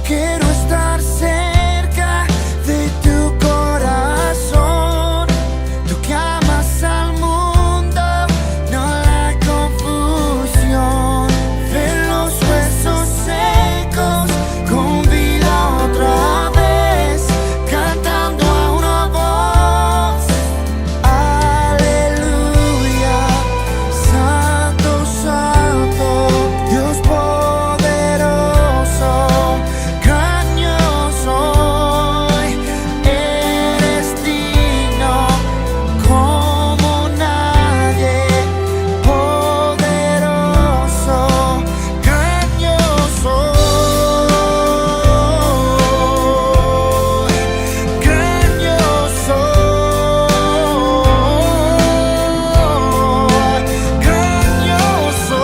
quiero estar cerca de tu corazón. Tú que amas al mundo, no la confusión. Ver los huesos secos con vida otra vez, cantando a una voz. Aleluya, Santo, Santo, Dios poderoso, gran yo soy. Eres digno como nadie, poderoso, gran yo soy, gran yo soy, gran yo soy,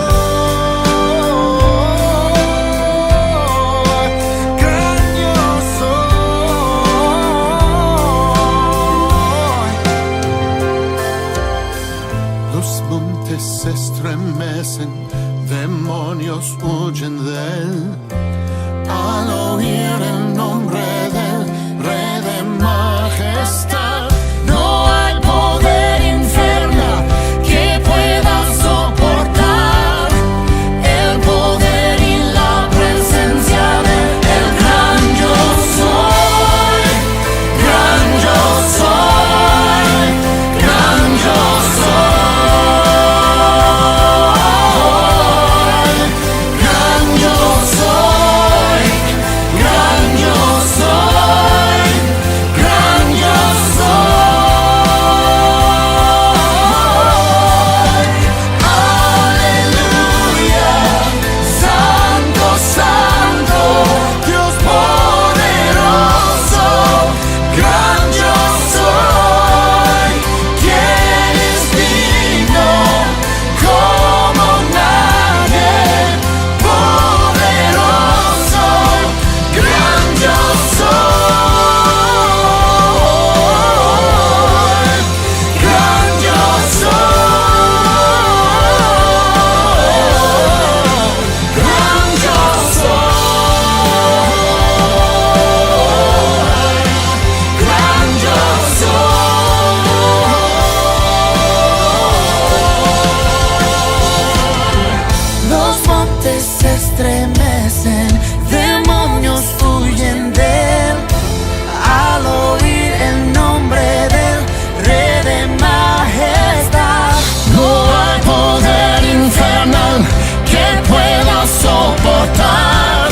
gran yo soy. Los montes se estremecen, demonios huyen de él. Al oír el nombre del Rey de Majestad, no hay poder infernal que pueda soportar el poder y la presencia del gran yo soy, gran yo soy, gran yo soy, gran yo soy, gran yo soy, gran yo soy. Aleluya, Santo, Santo, Dios poderoso, gran yo soy. Quien es digno como nadie, poderoso, gran yo soy, gran yo soy, gran yo soy, gran yo soy. Los montes se estremecen, demonios huyen de él. Al oír el nombre del Rey de Majestad, no hay poder infernal que pueda soportar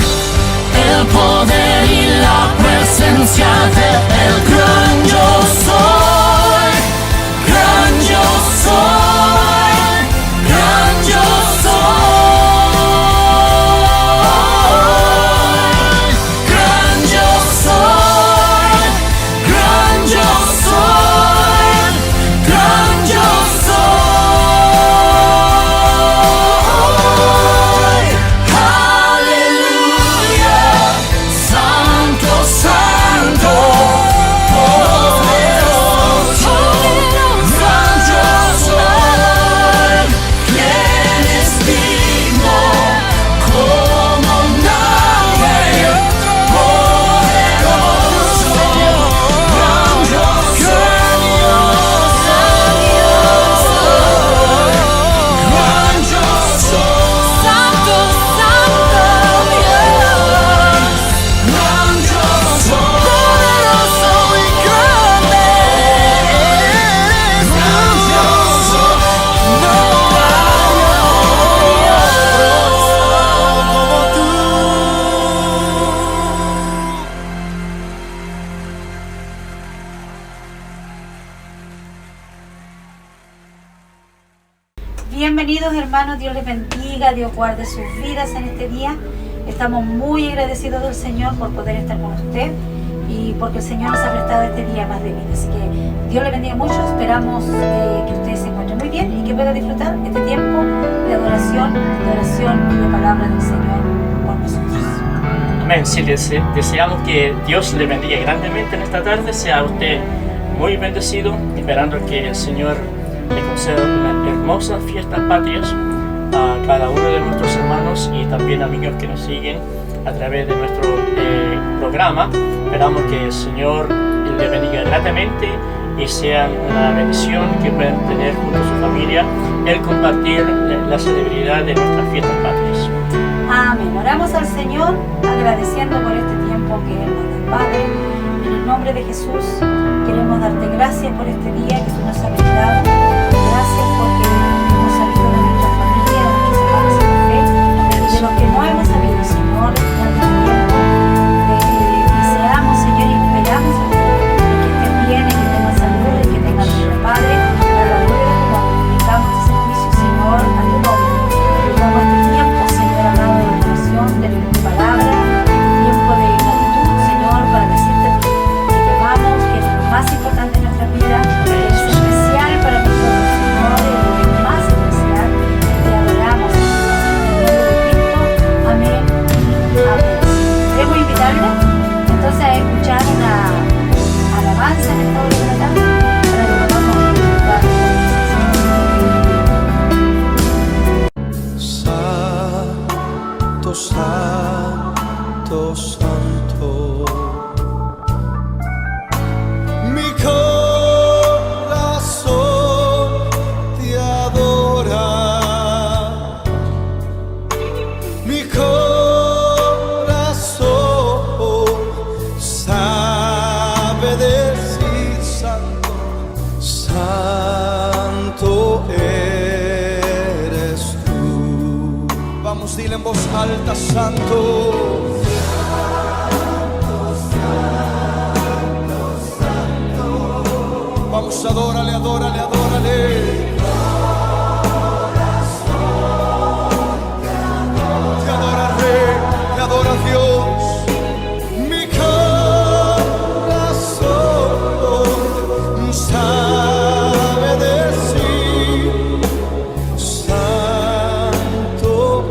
el poder y la presencia del gran yo soy, gran yo soy, gran yo soy, gran yo soy, gran yo soy, gran yo soy. Aleluya, Santo, Santo, poderoso, gran yo soy. Quien es digno como nadie, poderoso, gran yo soy, gran yo soy. Santo, Santo Dios, gran yo soy, poderoso y grande eres, gran yo soy. No hay otro como tú. Bienvenidos hermanos, Dios les bendiga, Dios guarde sus vidas en este día. Estamos muy agradecidos del Señor por poder estar con usted y porque el Señor nos ha prestado este día más de vida. Así que Dios le bendiga mucho, esperamos que usted se encuentre muy bien y que pueda disfrutar este tiempo de adoración y de palabra del Señor por nosotros. Amén. Sí, deseamos que Dios le bendiga grandemente en esta tarde. Sea usted muy bendecido, esperando que el Señor le conceda unas hermosas fiestas patrias a cada uno de nuestros hermanos y también amigos que nos siguen a través de nuestro programa. Esperamos que el Señor le bendiga gratamente y sea una bendición que puedan tener junto a su familia el compartir la celebridad de nuestras fiestas patrias. Amén. Oramos al Señor agradeciendo por este tiempo que Él nos da. Padre, en el nombre de Jesús queremos darte gracias por este día que tú nos has brindado. Gracias porque hemos sabido de nuestra familia, de nuestros hermanos en la fe y de los que no hemos sabido, Señor, darte tiempo. Deseamos, Señor, y esperamos en ti, que estén bien, que tengan salud, que tengan vida, Padre. Para la gloria de tu nombre, dedicamos este servicio, Señor, a tu nombre. Dedicamos este tiempo, Señor, amado, de oración, de leer tu palabra, tiempo de gratitud, Señor, para decirte a ti que te amamos, que eres lo más importante en nuestra vida, que eres especial para nosotros, Señor, eres lo más especial. Te adoramos, Señor, en el nombre de Cristo. Amén y amén. Queremos invitarle entonces a escuchar una alabanza en esta hora de la tarde para que podamos disfrutar de la Santo, santo, santo. Mi corazón te adora. Mi corazón sabe decir santo, santo eres tú. Vamos, dile en voz alta, santo. Vamos, adórale, adórale, adórale. Te adora Rey, te adora Dios. Mi corazón sabe decir santo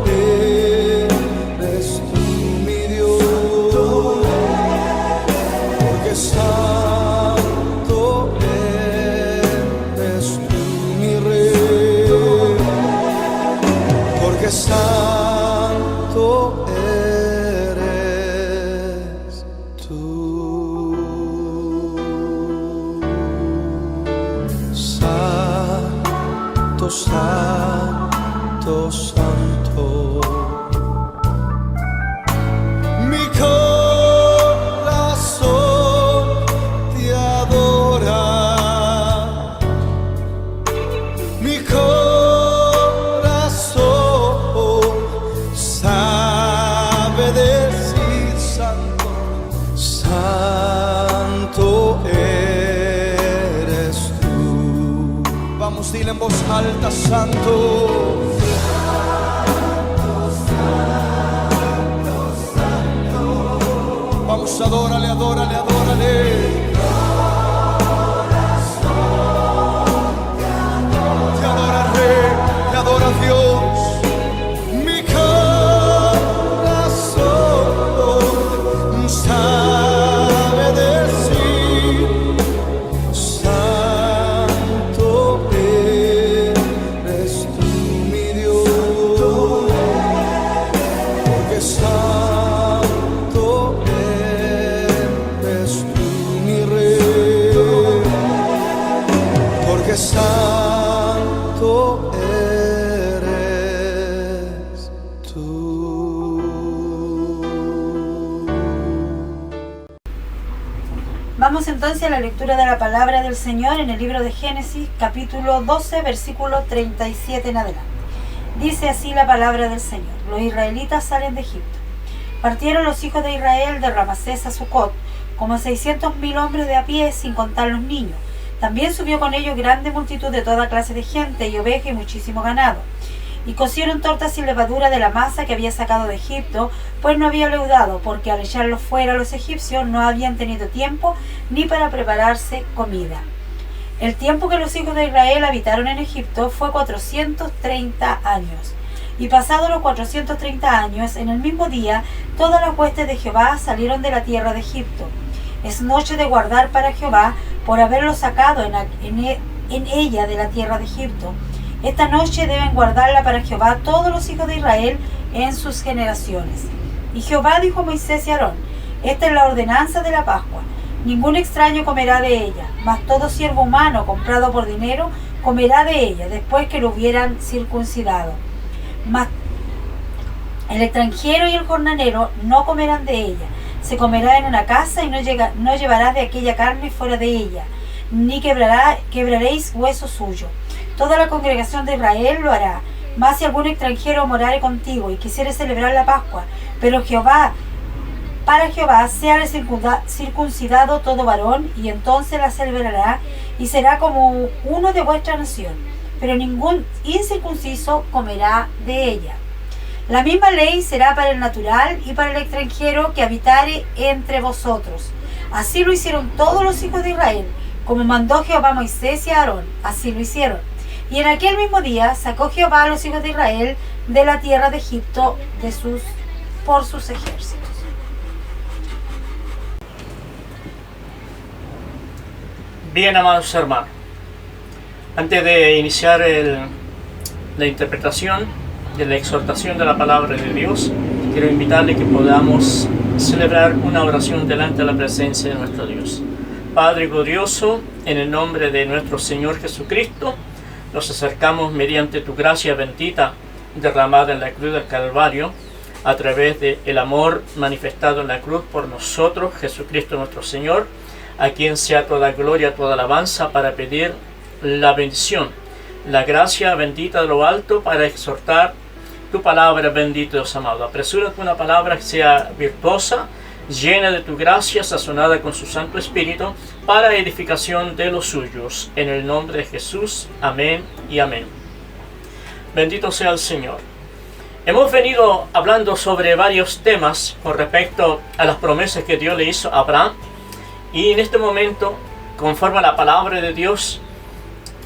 eres tú, mi Dios, porque santo eres tú, mi Rey, porque santo eres tú. Santo, santo, santo. Mi corazón te adora. Mi corazón sabe decir santo, santo eres tú. Vamos, dile en voz alta, santo. Vamos, adórale, adórale, adórale. Te adora Rey, te adora Dios. Mi corazón sabe decir santo eres tú, mi Dios, porque santo eres tú, mi Rey, porque santo eres tú. Vamos entonces a la lectura de la palabra del Señor en el libro de Génesis, capítulo 12, versículo 37 en adelante. Dice así la palabra del Señor. Los israelitas salen de Egipto. Partieron los hijos de Israel de Ramasés a Sucot, como 600.000 hombres de a pie, sin contar los niños. También subió con ellos grande multitud de toda clase de gente, y ovejas y muchísimo ganado. Y cocieron tortas sin levadura de la masa que había sacado de Egipto, pues no había leudado, porque al echarlos fuera los egipcios no habían tenido tiempo ni para prepararse comida. El tiempo que los hijos de Israel habitaron en Egipto fue 430 años. Y pasados los 430 años, en el mismo día, todas las huestes de Jehová salieron de la tierra de Egipto. Es noche de guardar para Jehová, por haberlo sacado en ella de la tierra de Egipto. Esta noche deben guardarla para Jehová todos los hijos de Israel en sus generaciones. Y Jehová dijo a Moisés y a Aarón: esta es la ordenanza de la Pascua. Ningún extraño comerá de ella, mas todo siervo humano comprado por dinero comerá de ella, después que lo hubieran circuncidado. Mas el extranjero y el jornalero no comerán de ella. Se comerá en una casa y no llevarás de aquella carne fuera de ella, ni quebraréis hueso suyo. Toda la congregación de Israel lo hará. Mas si algún extranjero morare contigo y quisiere celebrar la Pascua, pero para Jehová sea circuncidado todo varón, y entonces la celebrará, y será como uno de vuestra nación, pero ningún incircunciso comerá de ella. La misma ley será para el natural y para el extranjero que habitare entre vosotros. Así lo hicieron todos los hijos de Israel, como mandó Jehová a Moisés y a Aarón, así lo hicieron. Y en aquel mismo día sacó Jehová a los hijos de Israel de la tierra de Egipto por sus ejércitos. Bien, amados hermanos, antes de iniciar la interpretación de la exhortación de la palabra de Dios, quiero invitarle que podamos celebrar una oración delante de la presencia de nuestro Dios. Padre glorioso, en el nombre de nuestro Señor Jesucristo, nos acercamos mediante tu gracia bendita derramada en la cruz del Calvario, a través del amor manifestado en la cruz por nosotros, Jesucristo nuestro Señor, a quien sea toda gloria, toda alabanza, para pedir la bendición, la gracia bendita de lo alto para exhortar tu palabra, bendito Dios amado. Apresúrate una palabra que sea virtuosa, llena de tu gracia, sazonada con su Santo Espíritu, para edificación de los suyos. En el nombre de Jesús, amén y amén. Bendito sea el Señor. Hemos venido hablando sobre varios temas con respecto a las promesas que Dios le hizo a Abraham. Y en este momento, conforme a la palabra de Dios,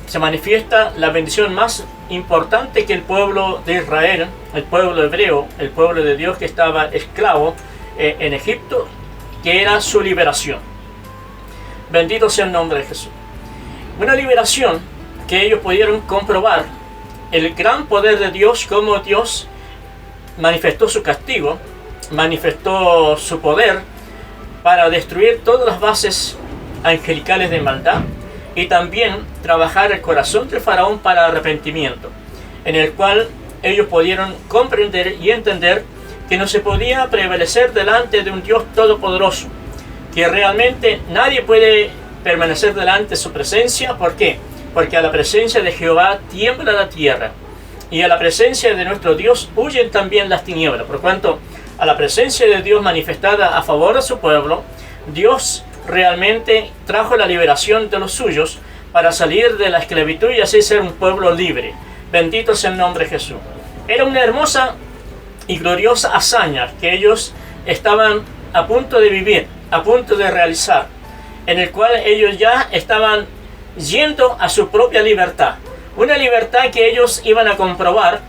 se manifiesta la bendición más importante que el pueblo de Israel, el pueblo hebreo, el pueblo de Dios que estaba esclavo en Egipto, que era su liberación. Bendito sea el nombre de Jesús. Una liberación que ellos pudieron comprobar el gran poder de Dios, como Dios manifestó su castigo, manifestó su poder para destruir todas las bases angelicales de maldad, y también trabajar el corazón del faraón para arrepentimiento, en el cual ellos pudieron comprender y entender que no se podía prevalecer delante de un Dios todopoderoso, que realmente nadie puede permanecer delante de su presencia. ¿Por qué? Porque a la presencia de Jehová tiembla la tierra, y a la presencia de nuestro Dios huyen también las tinieblas. Por cuanto a la presencia de Dios manifestada a favor de su pueblo, Dios realmente trajo la liberación de los suyos para salir de la esclavitud y así ser un pueblo libre. Bendito sea el nombre de Jesús. Era una hermosa y gloriosa hazaña que ellos estaban a punto de vivir, a punto de realizar, en el cual ellos ya estaban yendo a su propia libertad. Una libertad que ellos iban a comprobar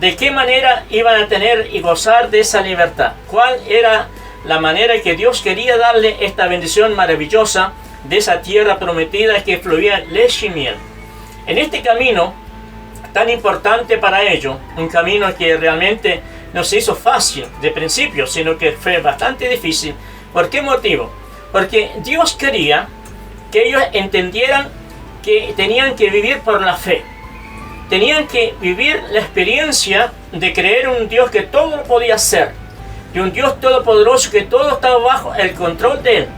de qué manera iban a tener y gozar de esa libertad. ¿Cuál era la manera que Dios quería darle esta bendición maravillosa de esa tierra prometida que fluía leche y miel? En este camino tan importante para ellos, un camino que realmente no se hizo fácil de principio, sino que fue bastante difícil. ¿Por qué motivo? Porque Dios quería que ellos entendieran que tenían que vivir por la fe. Tenían que vivir la experiencia de creer en un Dios que todo lo podía hacer, de un Dios todopoderoso que todo estaba bajo el control de Él,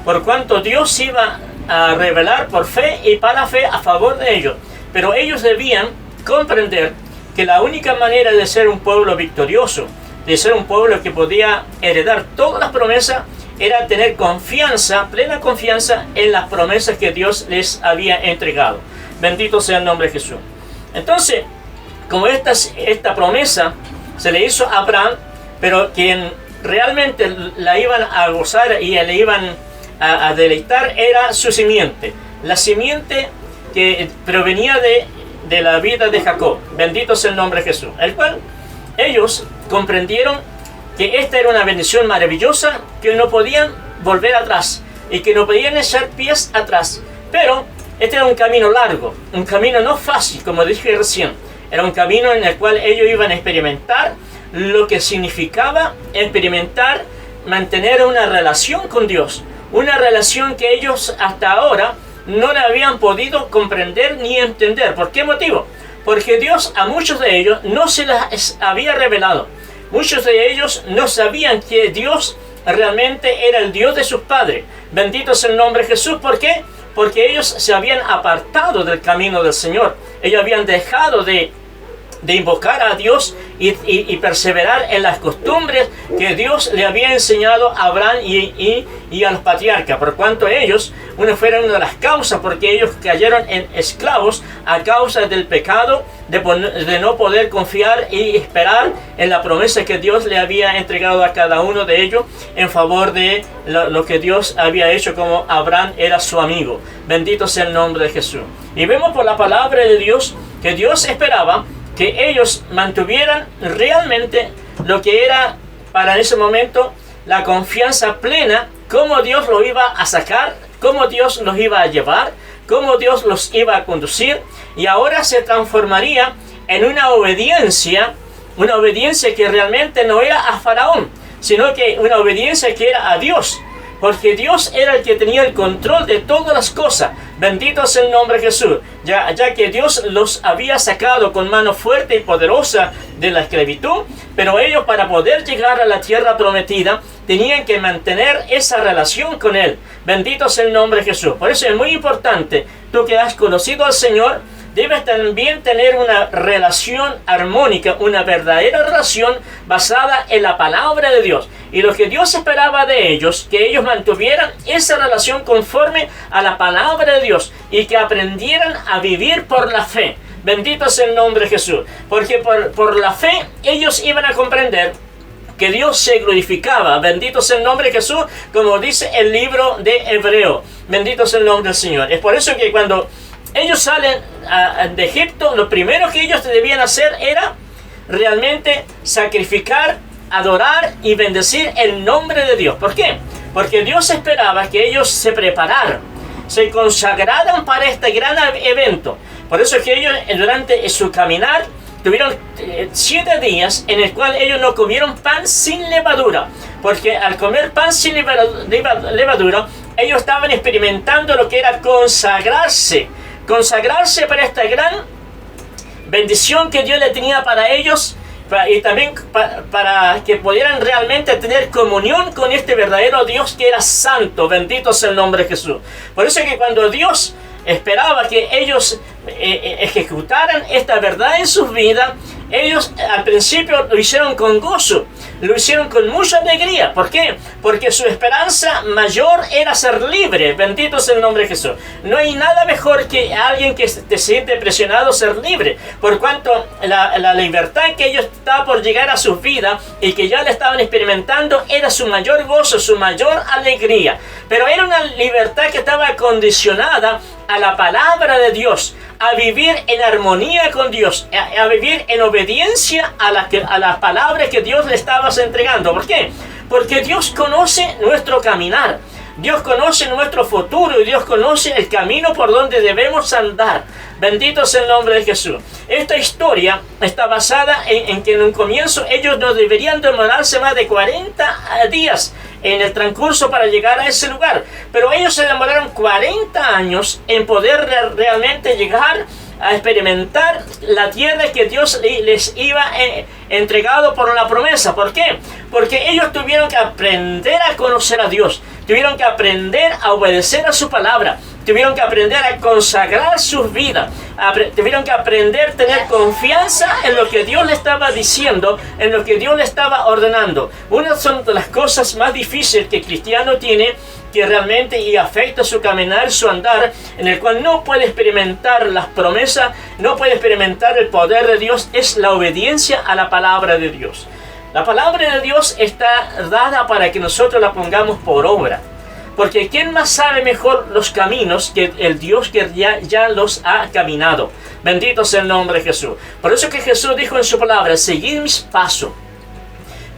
por cuanto Dios iba a revelar por fe y para fe a favor de ellos. Pero ellos debían comprender que la única manera de ser un pueblo victorioso, de ser un pueblo que podía heredar todas las promesas, era tener confianza, plena confianza en las promesas que Dios les había entregado. Bendito sea el nombre de Jesús. Entonces, como esta promesa se le hizo a Abraham, pero quien realmente la iban a gozar y le iban a deleitar era su simiente, la simiente que provenía de la vida de Jacob. Bendito sea el nombre de Jesús, el cual ellos comprendieron que esta era una bendición maravillosa, que no podían volver atrás y que no podían echar pies atrás. Pero este era un camino largo, un camino no fácil, como dije recién. Era un camino en el cual ellos iban a experimentar lo que significaba experimentar, mantener una relación con Dios. Una relación que ellos hasta ahora no la habían podido comprender ni entender. ¿Por qué motivo? Porque Dios a muchos de ellos no se las había revelado. Muchos de ellos no sabían que Dios realmente era el Dios de sus padres. Bendito sea el nombre de Jesús. ¿Por qué? Porque ellos se habían apartado del camino del Señor. Ellos habían dejado de invocar a Dios y perseverar en las costumbres que Dios le había enseñado a Abraham y a los patriarcas, por cuanto ellos fueron una de las causas, porque ellos cayeron en esclavos a causa del pecado de no poder confiar y esperar en la promesa que Dios le había entregado a cada uno de ellos en favor de lo que Dios había hecho, como Abraham era su amigo. Bendito sea el nombre de Jesús. Y vemos por la palabra de Dios que Dios esperaba que ellos mantuvieran realmente lo que era para ese momento la confianza plena, cómo Dios los iba a sacar, cómo Dios los iba a llevar, cómo Dios los iba a conducir, y ahora se transformaría en una obediencia que realmente no era a Faraón, sino que una obediencia que era a Dios. Porque Dios era el que tenía el control de todas las cosas. Bendito sea el nombre de Jesús. Ya que Dios los había sacado con mano fuerte y poderosa de la esclavitud. Pero ellos, para poder llegar a la tierra prometida, tenían que mantener esa relación con Él. Bendito sea el nombre de Jesús. Por eso es muy importante, tú que has conocido al Señor, debes también tener una relación armónica, una verdadera relación basada en la palabra de Dios. Y lo que Dios esperaba de ellos, que ellos mantuvieran esa relación conforme a la palabra de Dios y que aprendieran a vivir por la fe. Bendito sea el nombre de Jesús. Porque por la fe ellos iban a comprender que Dios se glorificaba. Bendito sea el nombre de Jesús, como dice el libro de Hebreo. Bendito sea el nombre del Señor. Es por eso que cuando ellos salen de Egipto, lo primero que ellos debían hacer era realmente sacrificar, adorar y bendecir el nombre de Dios. ¿Por qué? Porque Dios esperaba que ellos se prepararan, se consagraran para este gran evento. Por eso es que ellos durante su caminar tuvieron 7 días en el cual ellos no comieron pan sin levadura. Porque al comer pan sin levadura, ellos estaban experimentando lo que era consagrarse para esta gran bendición que Dios le tenía para ellos, y también para que pudieran realmente tener comunión con este verdadero Dios que era santo. Bendito sea el nombre de Jesús. Por eso es que cuando Dios esperaba que ellos ejecutaran esta verdad en sus vidas, ellos al principio lo hicieron con gozo, lo hicieron con mucha alegría. ¿Por qué? Porque su esperanza mayor era ser libre. Bendito sea el nombre de Jesús. No hay nada mejor que alguien que te siente presionado ser libre, por cuanto la libertad que ellos estaban por llegar a sus vidas y que ya la estaban experimentando era su mayor gozo, su mayor alegría. Pero era una libertad que estaba condicionada a la palabra de Dios, a vivir en armonía con Dios, a vivir en obediencia a las palabras que Dios le estaba entregando. ¿Por qué? Porque Dios conoce nuestro caminar, Dios conoce nuestro futuro y Dios conoce el camino por donde debemos andar. Bendito sea el nombre de Jesús. Esta historia está basada en que en un comienzo ellos no deberían demorarse más de 40 días en el transcurso para llegar a ese lugar. Pero ellos se demoraron 40 años en poder realmente llegar a experimentar la tierra que Dios les iba entregado por la promesa. ¿Por qué? Porque ellos tuvieron que aprender a conocer a Dios, tuvieron que aprender a obedecer a su palabra, tuvieron que aprender a consagrar sus vidas, tuvieron que aprender a tener confianza en lo que Dios le estaba diciendo, en lo que Dios le estaba ordenando. Una de las cosas más difíciles que el cristiano tiene, que realmente y afecta su caminar, su andar, en el cual no puede experimentar las promesas, no puede experimentar el poder de Dios, es la obediencia a la palabra de Dios. La palabra de Dios está dada para que nosotros la pongamos por obra. Porque ¿quién más sabe mejor los caminos que el Dios que ya los ha caminado? Bendito sea el nombre de Jesús. Por eso que Jesús dijo en su palabra, seguid mis pasos.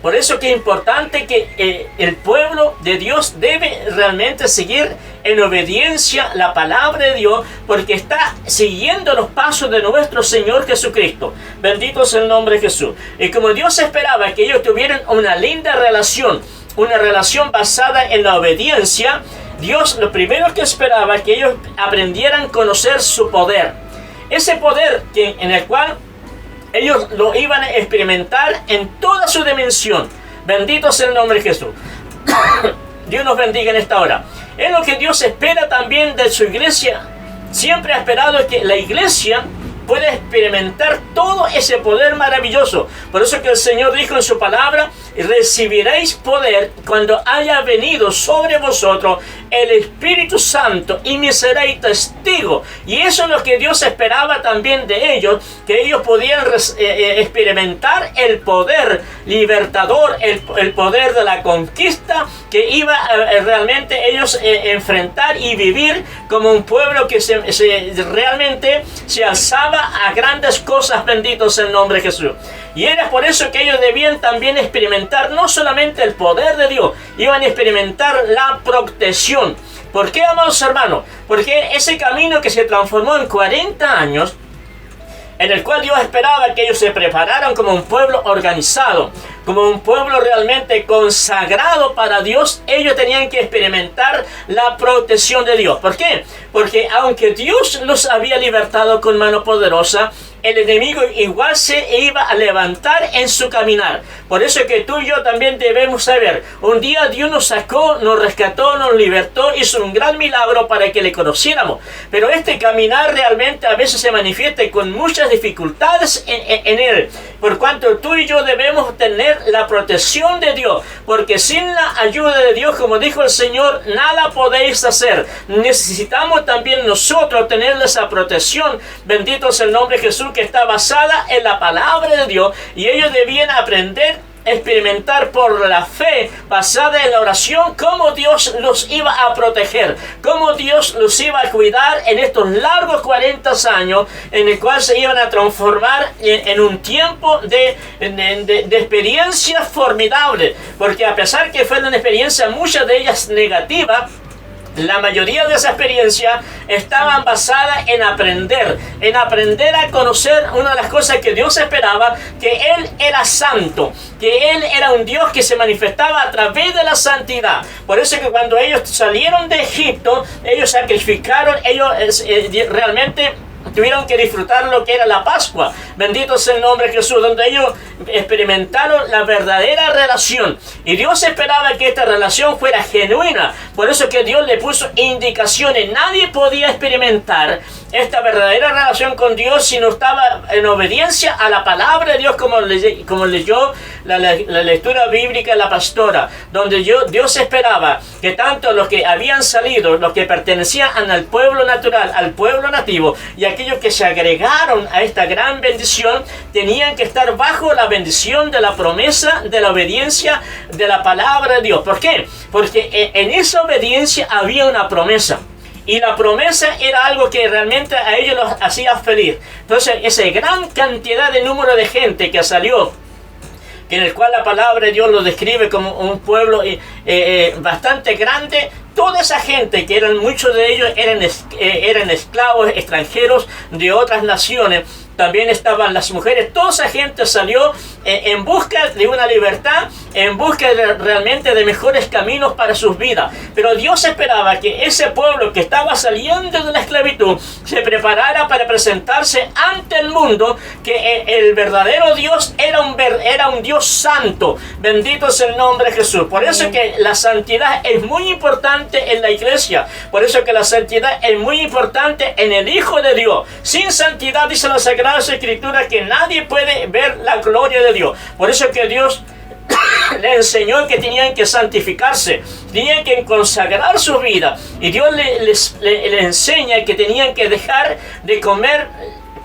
Por eso que es importante que el pueblo de Dios debe realmente seguir en obediencia a la palabra de Dios, porque está siguiendo los pasos de nuestro Señor Jesucristo. Bendito sea el nombre de Jesús. Y como Dios esperaba que ellos tuvieran una linda relación, una relación basada en la obediencia, Dios lo primero que esperaba que ellos aprendieran a conocer su poder. Ese poder en el cual ellos lo iban a experimentar en toda su dimensión. Bendito sea el nombre de Jesús. Dios nos bendiga en esta hora. Es lo que Dios espera también de su iglesia. Siempre ha esperado que la iglesia pueda experimentar todo ese poder maravilloso. Por eso que el Señor dijo en su palabra: recibiréis poder cuando haya venido sobre vosotros el Espíritu Santo y me seréis testigo. Y eso es lo que Dios esperaba también de ellos, que ellos podían experimentar el poder libertador, el poder de la conquista, que iba a realmente ellos enfrentar y vivir como un pueblo que realmente se alzaba a grandes cosas. Bendito sea el nombre de Jesús. Y era por eso que ellos debían también experimentar no solamente el poder de Dios, iban a experimentar la protección. ¿Por qué, amados hermanos? Porque ese camino que se transformó en 40 años, en el cual Dios esperaba que ellos se prepararan como un pueblo organizado, como un pueblo realmente consagrado para Dios, ellos tenían que experimentar la protección de Dios. ¿Por qué? Porque aunque Dios los había libertado con mano poderosa, el enemigo igual se iba a levantar en su caminar. Por eso que tú y yo también debemos saber, un día Dios nos sacó, nos rescató, nos libertó, hizo un gran milagro para que le conociéramos. Pero este caminar realmente a veces se manifiesta con muchas dificultades en él. Por cuanto tú y yo debemos tener la protección de Dios, porque sin la ayuda de Dios, como dijo el Señor, nada podéis hacer. Necesitamos también nosotros tener esa protección. Bendito sea el nombre de Jesús, que está basada en la palabra de Dios, y ellos debían aprender, experimentar por la fe basada en la oración, cómo Dios los iba a proteger, cómo Dios los iba a cuidar en estos largos 40 años en el cual se iban a transformar en un tiempo de experiencias formidables, porque a pesar que fue una experiencia, muchas de ellas negativas, la mayoría de esas experiencias estaban basadas en aprender a conocer una de las cosas que Dios esperaba, que Él era santo, que Él era un Dios que se manifestaba a través de la santidad. Por eso que cuando ellos salieron de Egipto, ellos sacrificaron, ellos realmente tuvieron que disfrutar lo que era la Pascua. Bendito sea el nombre de Jesús, donde ellos experimentaron la verdadera relación. Y Dios esperaba que esta relación fuera genuina. Por eso que Dios le puso indicaciones. Nadie podía experimentar esta verdadera relación con Dios si no estaba en obediencia a la palabra de Dios, como leyó la lectura bíblica de la pastora, donde Dios esperaba que tanto los que habían salido, los que pertenecían al pueblo natural, al pueblo nativo, y aquellos que se agregaron a esta gran bendición, tenían que estar bajo la bendición de la promesa, de la obediencia de la palabra de Dios. ¿Por qué? Porque en esa obediencia había una promesa. Y la promesa era algo que realmente a ellos los hacía feliz. Entonces, esa gran cantidad de número de gente que salió, en el cual la palabra de Dios lo describe como un pueblo bastante grande, toda esa gente, que muchos de ellos eran esclavos extranjeros de otras naciones, también estaban las mujeres, toda esa gente salió en busca de una libertad, en busca realmente de mejores caminos para sus vidas. Pero Dios esperaba que ese pueblo que estaba saliendo de la esclavitud se preparara para presentarse ante el mundo, que el verdadero Dios era un Dios santo. Bendito es el nombre de Jesús. Por eso que la santidad es muy importante en la iglesia. Por eso que la santidad es muy importante en el Hijo de Dios. Sin santidad, dice la Sagrada Escritura, que nadie puede ver la gloria de Dios. Por eso que Dios le enseñó que tenían que santificarse, tenían que consagrar su vida, y Dios les enseña que tenían que dejar de comer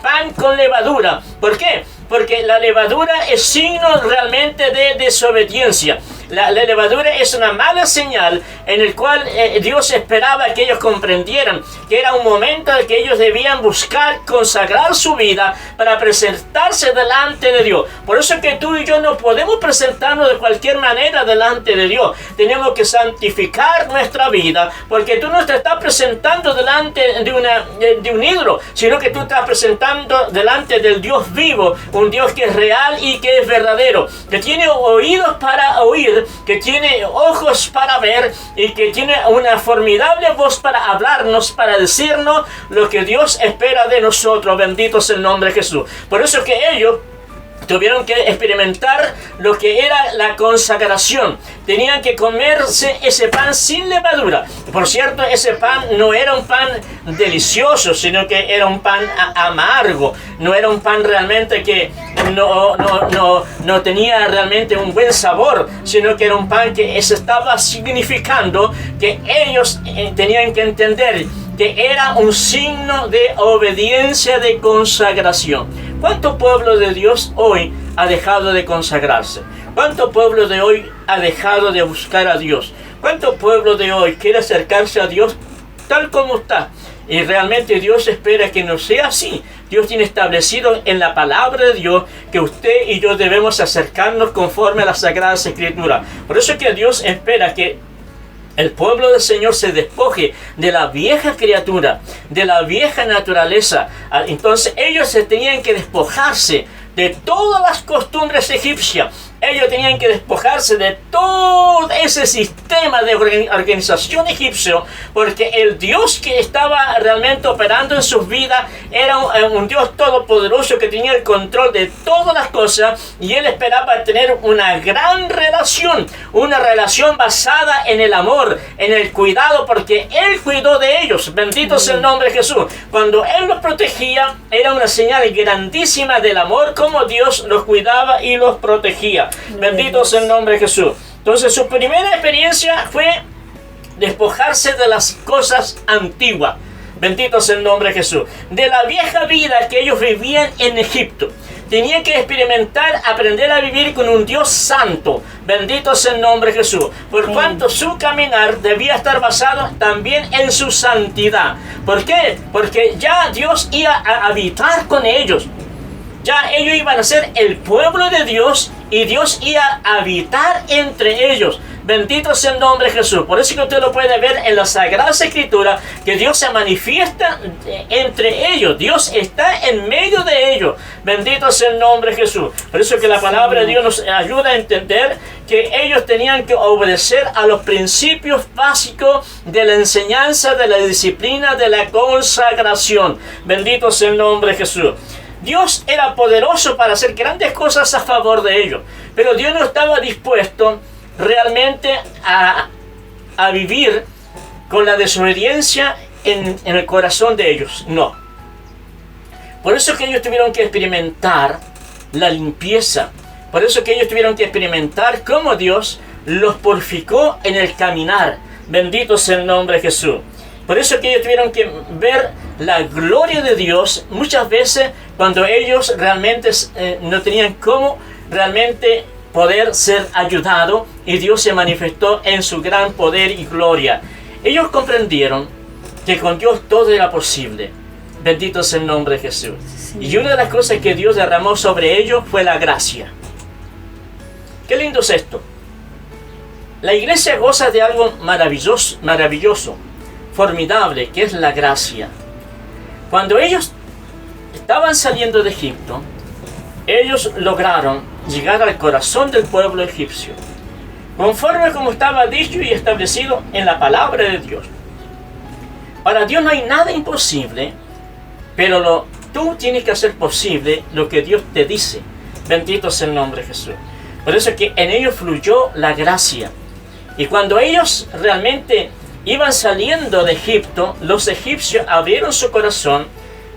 pan con levadura. ¿Por qué? Porque la levadura es signo realmente de desobediencia. La levadura es una mala señal en el cual Dios esperaba que ellos comprendieran que era un momento en que ellos debían buscar consagrar su vida para presentarse delante de Dios. Por eso es que tú y yo no podemos presentarnos de cualquier manera delante de Dios. Tenemos que santificar nuestra vida, porque tú no te estás presentando delante de un ídolo, sino que tú estás presentando delante del Dios vivo, un Dios que es real y que es verdadero, que tiene oídos para oír, que tiene ojos para ver y que tiene una formidable voz para hablarnos, para decirnos lo que Dios espera de nosotros. Bendito sea el nombre de Jesús. Por eso que ellos tuvieron que experimentar lo que era la consagración. Tenían que comerse ese pan sin levadura. Por cierto, ese pan no era un pan delicioso, sino que era un pan amargo. No era un pan realmente que no tenía realmente un buen sabor, sino que era un pan que se estaba significando que ellos tenían que entender que era un signo de obediencia, de consagración. ¿Cuánto pueblo de Dios hoy ha dejado de consagrarse? ¿Cuánto pueblo de hoy ha dejado de buscar a Dios? ¿Cuánto pueblo de hoy quiere acercarse a Dios tal como está? Y realmente Dios espera que no sea así. Dios tiene establecido en la palabra de Dios que usted y yo debemos acercarnos conforme a las Sagradas Escrituras. Por eso es que Dios espera que el pueblo del Señor se despoje de la vieja criatura, de la vieja naturaleza. Entonces ellos se tenían que despojarse de todas las costumbres egipcias. Ellos tenían que despojarse de todo ese sistema de organización egipcio, porque el Dios que estaba realmente operando en sus vidas era un Dios todopoderoso que tenía el control de todas las cosas, y Él esperaba tener una gran relación, una relación basada en el amor, en el cuidado, porque Él cuidó de ellos. Bendito sea el nombre de Jesús. Cuando Él los protegía, era una señal grandísima del amor, como Dios los cuidaba y los protegía. Bendito sea el nombre de Jesús. Entonces su primera experiencia fue despojarse de las cosas antiguas. Bendito sea el nombre de Jesús. De la vieja vida que ellos vivían en Egipto. Tenían que experimentar, aprender a vivir con un Dios santo. Bendito sea el nombre de Jesús. Por cuanto su caminar debía estar basado también en su santidad. ¿Por qué? Porque ya Dios iba a habitar con ellos. Ya ellos iban a ser el pueblo de Dios y Dios iba a habitar entre ellos. Bendito sea el nombre de Jesús. Por eso que usted lo puede ver en la Sagrada Escritura, que Dios se manifiesta entre ellos. Dios está en medio de ellos. Bendito sea el nombre de Jesús. Por eso que la palabra de Dios nos ayuda a entender que ellos tenían que obedecer a los principios básicos de la enseñanza, de la disciplina, de la consagración. Bendito sea el nombre de Jesús. Dios era poderoso para hacer grandes cosas a favor de ellos, pero Dios no estaba dispuesto realmente a vivir con la desobediencia en el corazón de ellos. No. Por eso que ellos tuvieron que experimentar la limpieza. Por eso que ellos tuvieron que experimentar cómo Dios los purificó en el caminar. Bendito sea el nombre de Jesús. Por eso que ellos tuvieron que ver la gloria de Dios muchas veces cuando ellos realmente no tenían cómo realmente poder ser ayudados, y Dios se manifestó en su gran poder y gloria. Ellos comprendieron que con Dios todo era posible. Bendito sea el nombre de Jesús. Sí. Y una de las cosas que Dios derramó sobre ellos fue la gracia. Qué lindo es esto. La iglesia goza de algo maravilloso, formidable, que es la gracia. Cuando ellos estaban saliendo de Egipto, ellos lograron llegar al corazón del pueblo egipcio, conforme como estaba dicho y establecido en la palabra de Dios. Para Dios no hay nada imposible, pero tú tienes que hacer posible lo que Dios te dice. Bendito sea el nombre de Jesús. Por eso es que en ellos fluyó la gracia. Y cuando ellos realmente iban saliendo de Egipto, los egipcios abrieron su corazón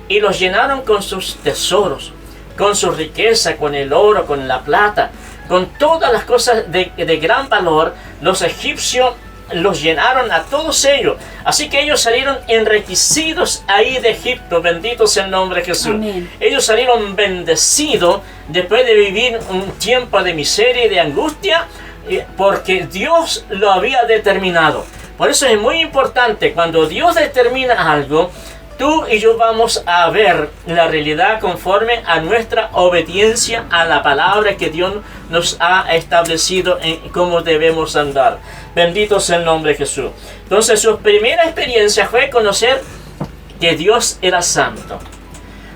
y los llenaron con sus tesoros, con su riqueza, con el oro, con la plata, con todas las cosas de gran valor. Los egipcios los llenaron a todos ellos. Así que ellos salieron enriquecidos ahí de Egipto. Bendito sea el nombre de Jesús. Amén. Ellos salieron bendecidos después de vivir un tiempo de miseria y de angustia. porque Dios lo había determinado. Por eso es muy importante, cuando Dios determina algo, tú y yo vamos a ver la realidad conforme a nuestra obediencia a la palabra que Dios nos ha establecido en cómo debemos andar. Bendito sea el nombre de Jesús. Entonces su primera experiencia fue conocer que Dios era santo.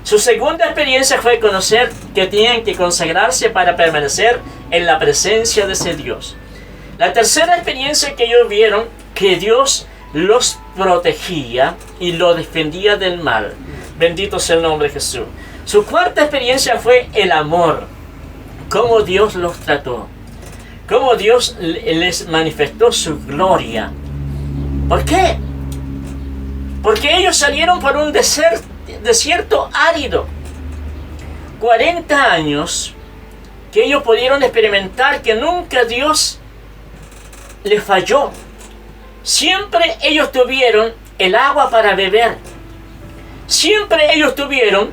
Su segunda experiencia fue conocer que tenían que consagrarse para permanecer en la presencia de ese Dios. La tercera experiencia que ellos vieron, que Dios los protegía y los defendía del mal. Bendito sea el nombre de Jesús. Su cuarta experiencia fue el amor. Cómo Dios los trató. Cómo Dios les manifestó su gloria. ¿Por qué? Porque ellos salieron por un desierto árido. 40 años que ellos pudieron experimentar que nunca Dios les falló. Siempre ellos tuvieron el agua para beber. Siempre ellos tuvieron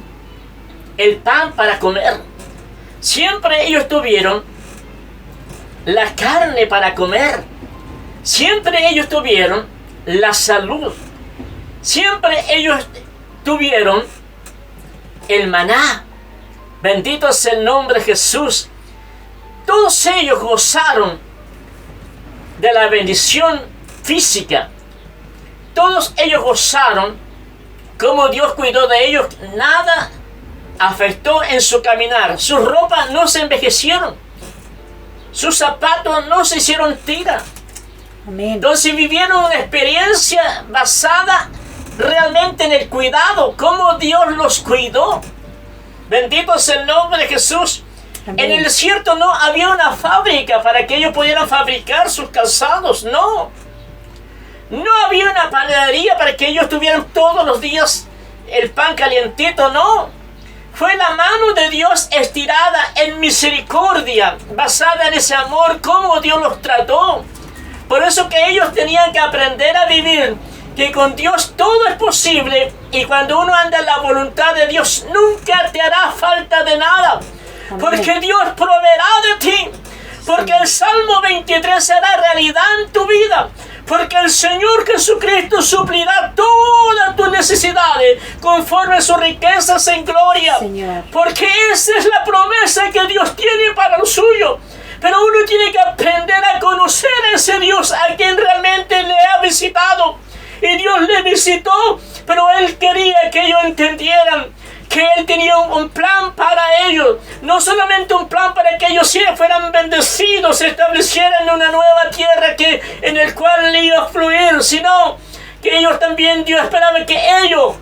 el pan para comer. Siempre ellos tuvieron la carne para comer. Siempre ellos tuvieron la salud. Siempre ellos tuvieron el maná. Bendito sea el nombre de Jesús. Todos ellos gozaron de la bendición física. Todos ellos gozaron como Dios cuidó de ellos. Nada afectó en su caminar. Sus ropas no se envejecieron. Sus zapatos no se hicieron tira. Amén. Entonces vivieron una experiencia basada realmente en el cuidado, cómo Dios los cuidó. Bendito sea el nombre de Jesús. Amén. En el desierto no había una fábrica para que ellos pudieran fabricar sus calzados, no. No había una panadería para que ellos tuvieran todos los días el pan calientito, no. Fue la mano de Dios estirada en misericordia, basada en ese amor, cómo Dios los trató. Por eso que ellos tenían que aprender a vivir, que con Dios todo es posible, y cuando uno anda en la voluntad de Dios, nunca te hará falta de nada. Amén. Porque Dios proveerá de ti. Porque el Salmo 23 será realidad en tu vida. Porque el Señor Jesucristo suplirá todas tus necesidades conforme a sus riquezas en gloria. Señor. Porque esa es la promesa que Dios tiene para lo suyo. Pero uno tiene que aprender a conocer a ese Dios a quien realmente le ha visitado. Y Dios le visitó, pero Él quería que ellos entendieran que Él tenía un plan para ellos. No solamente un plan para que ellos fueran bendecidos, se establecieran en una nueva tierra en el cual le iba a fluir, sino que ellos también, Dios esperaba que ellos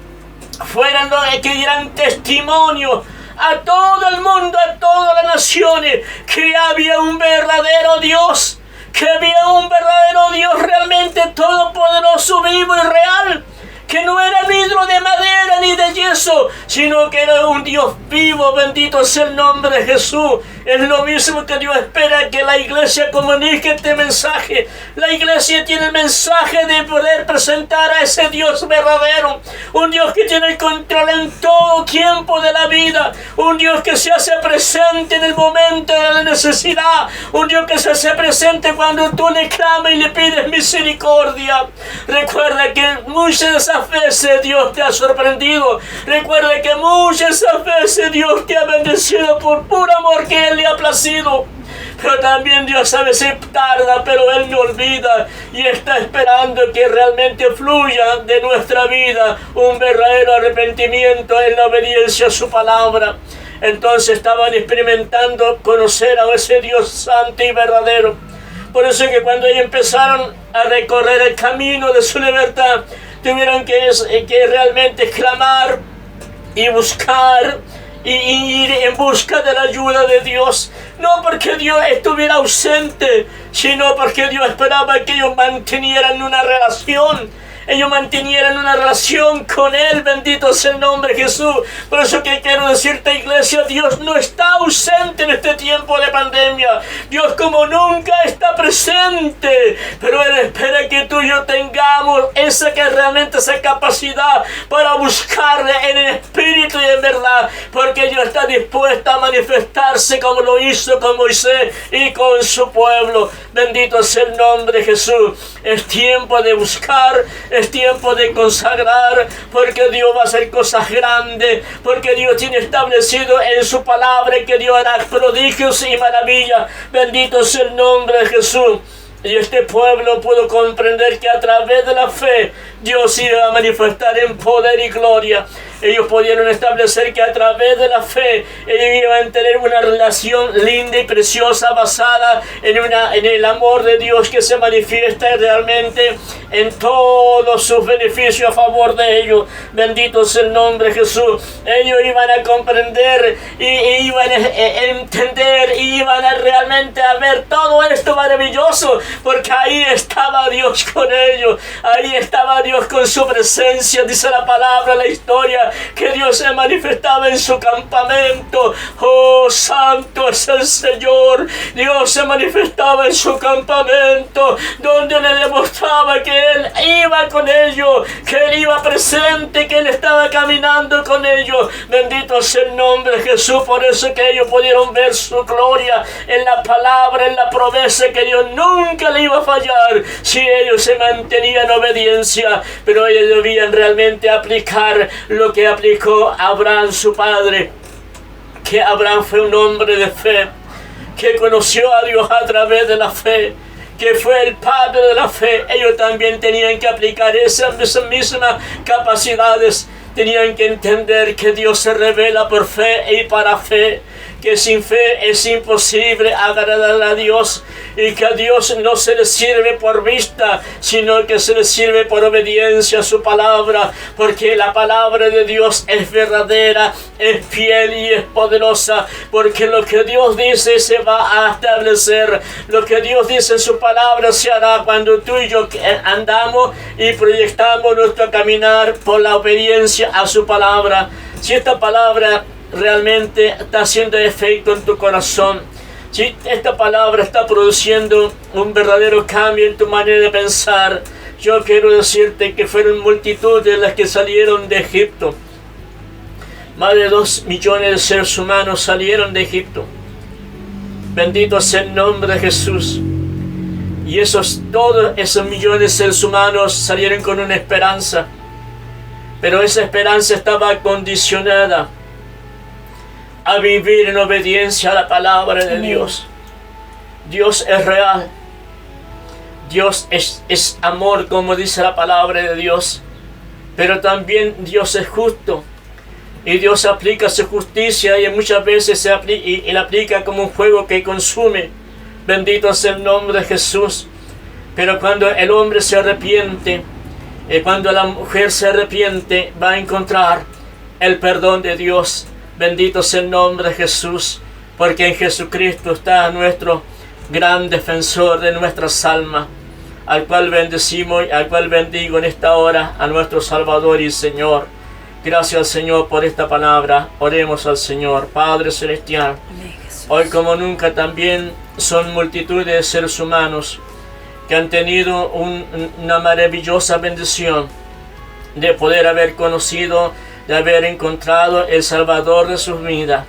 fueran los que dieran testimonio a todo el mundo, a todas las naciones, que había un verdadero Dios, que había un verdadero Dios realmente todopoderoso, vivo y real, que no era vidrio de madera ni de yeso, sino que era un Dios vivo. Bendito sea el nombre de Jesús. Es lo mismo que Dios espera que la iglesia comunique este mensaje. La iglesia tiene el mensaje de poder presentar a ese Dios verdadero, un Dios que tiene el control en todo tiempo de la vida, un Dios que se hace presente en el momento de la necesidad, un Dios que se hace presente cuando tú le clamas y le pides misericordia. Recuerda que muchas de esas veces Dios te ha sorprendido. Recuerda que muchas de esas veces Dios te ha bendecido por puro amor que Él le ha placido. Pero también Dios a veces tarda, pero Él no olvida y está esperando que realmente fluya de nuestra vida un verdadero arrepentimiento en la obediencia a su palabra. Entonces estaban experimentando conocer a ese Dios santo y verdadero. Por eso es que cuando ellos empezaron a recorrer el camino de su libertad, tuvieron que realmente clamar y buscar y ir en busca de la ayuda de Dios. No porque Dios estuviera ausente, sino porque Dios esperaba que ellos mantuvieran una relación. ellos mantenieran una relación con Él. Bendito sea el nombre de Jesús. Por eso que quiero decirte, iglesia, Dios no está ausente en este tiempo de pandemia. Dios como nunca está presente, pero Él espera que tú y yo tengamos esa capacidad para buscarle en el espíritu y en verdad, porque Dios está dispuesto a manifestarse como lo hizo con Moisés y con su pueblo. Bendito sea el nombre de Jesús. Es tiempo de buscar, es tiempo de consagrar, porque Dios va a hacer cosas grandes, porque Dios tiene establecido en su palabra que Dios hará prodigios y maravillas. Bendito sea el nombre de Jesús. Y este pueblo pudo comprender que a través de la fe Dios iba a manifestar en poder y gloria. Ellos pudieron establecer que a través de la fe ellos iban a tener una relación linda y preciosa basada en el amor de Dios que se manifiesta realmente en todos sus beneficios a favor de ellos. Bendito sea el nombre de Jesús. Ellos iban a comprender y iban a entender y iban a realmente a ver todo esto maravilloso, porque ahí estaba Dios con ellos, ahí estaba Dios con su presencia. Dice la palabra, la historia, que Dios se manifestaba en su campamento. Oh, santo es el Señor. Dios se manifestaba en su campamento, donde le demostraba que Él iba con ellos, que Él iba presente, que Él estaba caminando con ellos. Bendito sea el nombre de Jesús. Por eso que ellos pudieron ver su gloria en la palabra, en la promesa, que Dios nunca le iba a fallar si ellos se mantenían en obediencia. Pero ellos debían realmente aplicar lo que aplicó Abraham, su padre, que Abraham fue un hombre de fe, que conoció a Dios a través de la fe, que fue el padre de la fe. Ellos también tenían que aplicar esas mismas capacidades. Tenían que entender que Dios se revela por fe y para fe, que sin fe es imposible agradar a Dios, y que a Dios no se le sirve por vista, sino que se le sirve por obediencia a su palabra, porque la palabra de Dios es verdadera, es fiel y es poderosa, porque lo que Dios dice se va a establecer. Lo que Dios dice en su palabra se hará cuando tú y yo andamos y proyectamos nuestro caminar por la obediencia a su palabra. Si esta palabra realmente está haciendo efecto en tu corazón, si esta palabra está produciendo un verdadero cambio en tu manera de pensar, yo quiero decirte que fueron multitudes las que salieron de Egipto. Más de 2 millones de seres humanos salieron de Egipto. Bendito sea el nombre de Jesús. Y todos esos millones de seres humanos salieron con una esperanza, pero esa esperanza estaba condicionada a vivir en obediencia a la palabra de Dios. Dios es real. Dios es amor, como dice la palabra de Dios. Pero también Dios es justo. Y Dios aplica su justicia, y muchas veces la aplica como un fuego que consume. Bendito sea el nombre de Jesús. Pero cuando el hombre se arrepiente, cuando la mujer se arrepiente, va a encontrar el perdón de Dios. Bendito sea el nombre de Jesús, porque en Jesucristo está nuestro gran defensor de nuestras almas, al cual bendecimos y al cual bendigo en esta hora a nuestro Salvador y Señor. Gracias al Señor por esta palabra. Oremos al Señor. Padre Celestial, hoy como nunca también son multitudes de seres humanos que han tenido una maravillosa bendición de poder haber conocido, de haber encontrado el Salvador de sus vidas.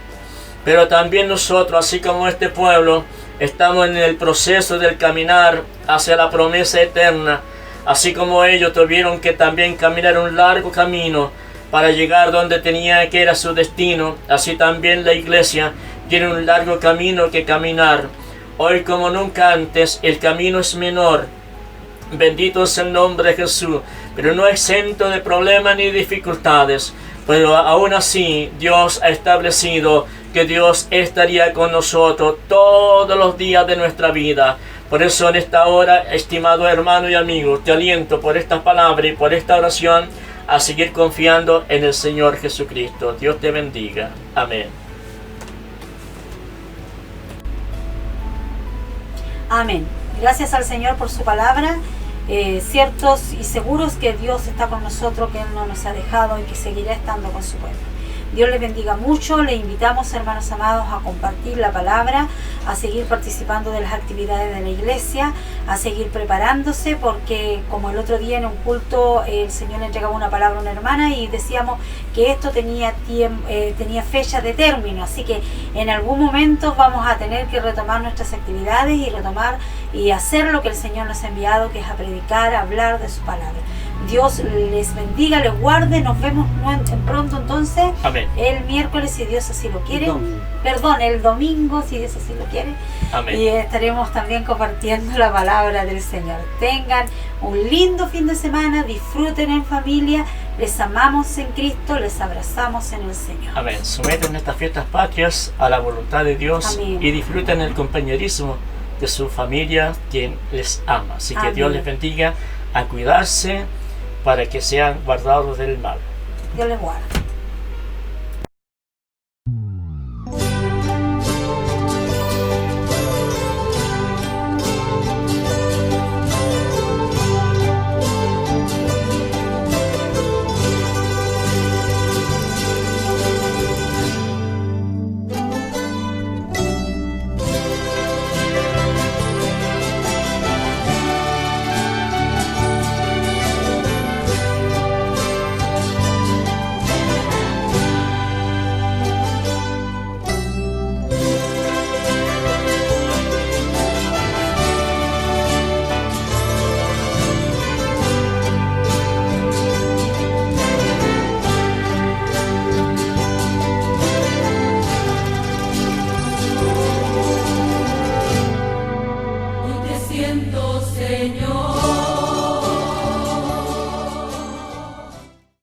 Pero también nosotros, así como este pueblo, estamos en el proceso del caminar hacia la promesa eterna. Así como ellos tuvieron que también caminar un largo camino para llegar donde tenía que era su destino, así también la iglesia tiene un largo camino que caminar. Hoy como nunca antes el camino es menor. Bendito es el nombre de Jesús, pero no exento de problemas ni dificultades. Pero aún así Dios ha establecido que Dios estaría con nosotros todos los días de nuestra vida. Por eso en esta hora, estimado hermano y amigo, te aliento por estas palabras y por esta oración a seguir confiando en el Señor Jesucristo. Dios te bendiga. Amén. Amén. Gracias al Señor por su palabra. ciertos y seguros que Dios está con nosotros, que Él no nos ha dejado y que seguirá estando con su pueblo. Dios les bendiga mucho. Le invitamos, hermanos amados, a compartir la palabra, a seguir participando de las actividades de la iglesia, a seguir preparándose, porque como el otro día en un culto el Señor le entregaba una palabra a una hermana y decíamos que esto tenía fecha de término, así que en algún momento vamos a tener que retomar nuestras actividades y retomar y hacer lo que el Señor nos ha enviado, que es a predicar, a hablar de su palabra. Dios les bendiga, les guarde. Nos vemos pronto entonces. Amén. El miércoles, si Dios así lo quiere. Perdón, el domingo, si Dios así lo quiere. Amén. Y estaremos también compartiendo la palabra del Señor. Tengan un lindo fin de semana, disfruten en familia. Les amamos en Cristo, les abrazamos en el Señor. Amén. Someten estas fiestas patrias a la voluntad de Dios. Amén. Y disfruten el compañerismo de su familia, quien les ama. Así que Amén. Dios les bendiga, a cuidarse para que sean guardados del mal. Dios les guarde. Hoy te siento, Señor.